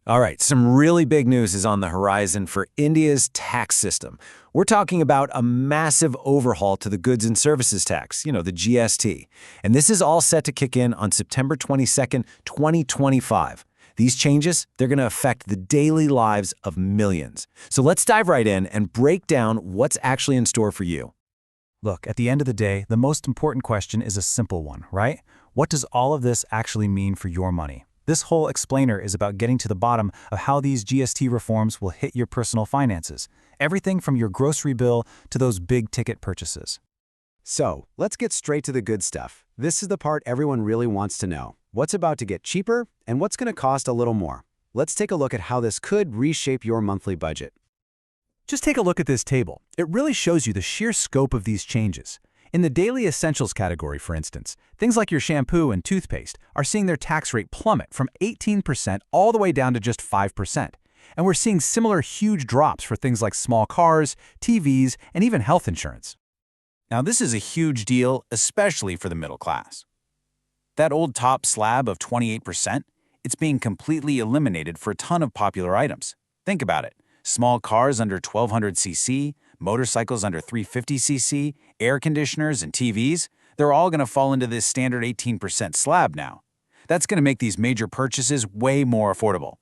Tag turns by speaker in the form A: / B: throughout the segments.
A: All right, some really big news is on the horizon for India's tax system. We're talking about a massive overhaul to the goods and services tax, the GST. And this is all set to kick in on September 22nd, 2025. These changes, they're going to affect the daily lives of millions. So let's dive right in and break down what's actually in store for you.
B: Look, at the end of the day, the most important question is a simple one, right? What does all of this actually mean for your money? This whole explainer is about getting to the bottom of how these GST reforms will hit your personal finances. Everything from your grocery bill to those big-ticket purchases.
C: So, let's get straight to the good stuff. This is the part everyone really wants to know. What's about to get cheaper and what's going to cost a little more? Let's take a look at how this could reshape your monthly budget.
B: Just take a look at this table. It really shows you the sheer scope of these changes. In the daily essentials category, for instance, things like your shampoo and toothpaste are seeing their tax rate plummet from 18% all the way down to just 5%. And we're seeing similar huge drops for things like small cars, TVs, and even health insurance.
D: Now, this is a huge deal, especially for the middle class. That old top slab of 28%, it's being completely eliminated for a ton of popular items. Think about it. Small cars under 1200 cc, motorcycles under 350 cc, air conditioners and TVs, they're all going to fall into this standard 18% slab now. That's going to make these major purchases way more affordable.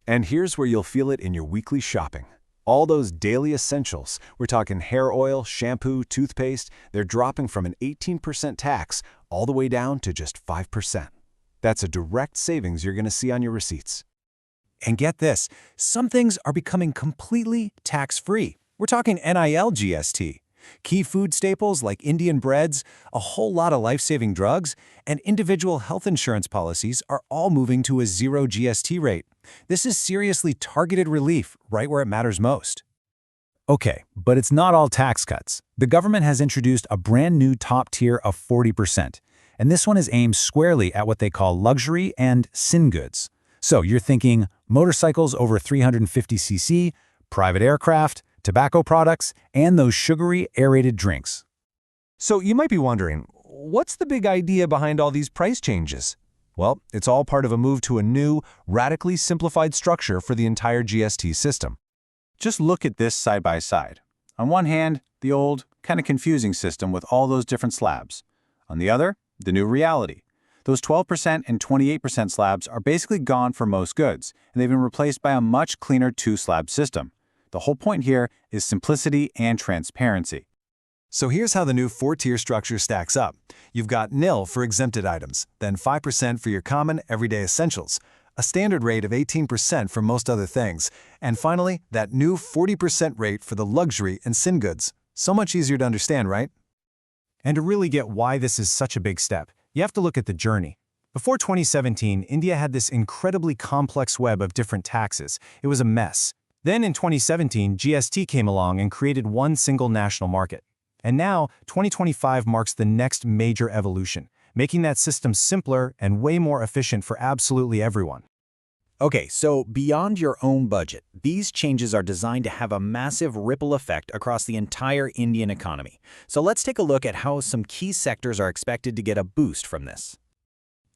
E: And here's where you'll feel it in your weekly shopping. All those daily essentials, we're talking hair oil, shampoo, toothpaste, they're dropping from an 18% tax all the way down to just 5%. That's a direct savings you're going to see on your receipts.
A: And get this, some things are becoming completely tax-free. We're talking NIL GST. Key food staples like Indian breads, a whole lot of life-saving drugs, and individual health insurance policies are all moving to a zero GST rate. This is seriously targeted relief right where it matters most.
B: Okay, but it's not all tax cuts. The government has introduced a brand new top tier of 40%, and this one is aimed squarely at what they call luxury and sin goods. So you're thinking motorcycles over 350 cc, private aircraft, tobacco products, and those sugary aerated drinks.
E: So you might be wondering, what's the big idea behind all these price changes? Well, it's all part of a move to a new, radically simplified structure for the entire GST system.
D: Just look at this side by side. On one hand, the old, kind of confusing system with all those different slabs. On the other, the new reality. Those 12% and 28% slabs are basically gone for most goods, and they've been replaced by a much cleaner two-slab system. The whole point here is simplicity and transparency.
E: So here's how the new four-tier structure stacks up. You've got nil for exempted items, then 5% for your common, everyday essentials, a standard rate of 18% for most other things, and finally, that new 40% rate for the luxury and sin goods. So much easier to understand, right?
B: And to really get why this is such a big step, you have to look at the journey. Before 2017, India had this incredibly complex web of different taxes. It was a mess. Then in 2017, GST came along and created one single national market. And now, 2025 marks the next major evolution, making that system simpler and way more efficient for absolutely everyone.
A: Okay, so beyond your own budget, these changes are designed to have a massive ripple effect across the entire Indian economy. So let's take a look at how some key sectors are expected to get a boost from this.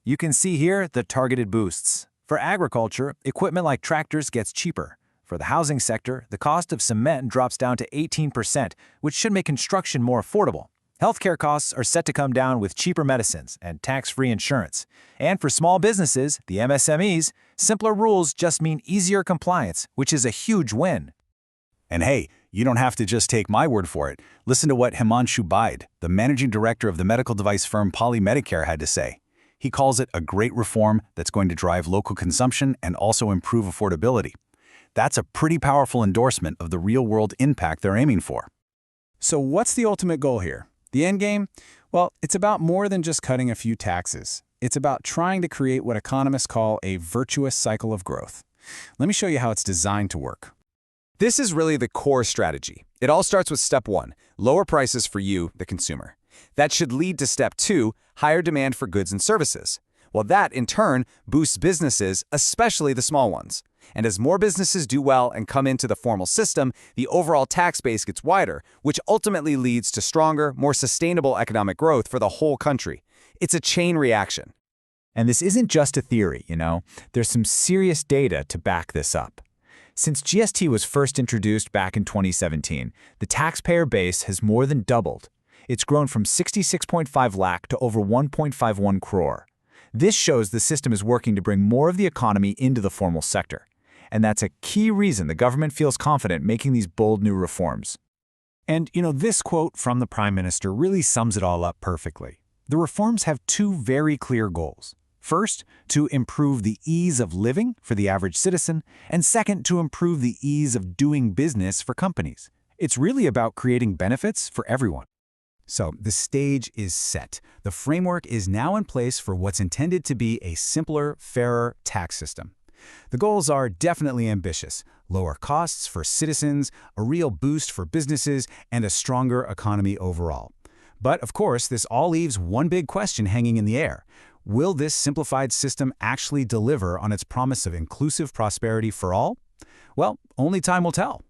B: You can see here the targeted boosts. For agriculture, equipment like tractors gets cheaper. For the housing sector, the cost of cement drops down to 18%, which should make construction more affordable. Healthcare costs are set to come down with cheaper medicines and tax-free insurance. And for small businesses, the MSMEs, simpler rules just mean easier compliance, which is a huge win.
D: And hey, you don't have to just take my word for it. Listen to what Himanshu Baid, the managing director of the medical device firm Poly Medicare, had to say. He calls it a great reform that's going to drive local consumption and also improve affordability. That's a pretty powerful endorsement of the real-world impact they're aiming for.
F: So what's the ultimate goal here? The end game? Well, it's about more than just cutting a few taxes. It's about trying to create what economists call a virtuous cycle of growth. Let me show you how it's designed to work.
G: This is really the core strategy. It all starts with step 1, lower prices for you, the consumer. That should lead to step 2, higher demand for goods and services. Well, that, in turn, boosts businesses, especially the small ones. And as more businesses do well and come into the formal system, the overall tax base gets wider, which ultimately leads to stronger, more sustainable economic growth for the whole country. It's a chain reaction.
B: And this isn't just a theory, There's some serious data to back this up. Since GST was first introduced back in 2017, the taxpayer base has more than doubled. It's grown from 66.5 lakh to over 1.51 crore. This shows the system is working to bring more of the economy into the formal sector. And that's a key reason the government feels confident making these bold new reforms.
F: And, this quote from the Prime Minister really sums it all up perfectly. The reforms have two very clear goals. First, to improve the ease of living for the average citizen, and second, to improve the ease of doing business for companies. It's really about creating benefits for everyone. So, the stage is set. The framework is now in place for what's intended to be a simpler, fairer tax system. The goals are definitely ambitious: lower costs for citizens, a real boost for businesses, and a stronger economy overall. But, of course, this all leaves one big question hanging in the air. Will this simplified system actually deliver on its promise of inclusive prosperity for all? Well, only time will tell.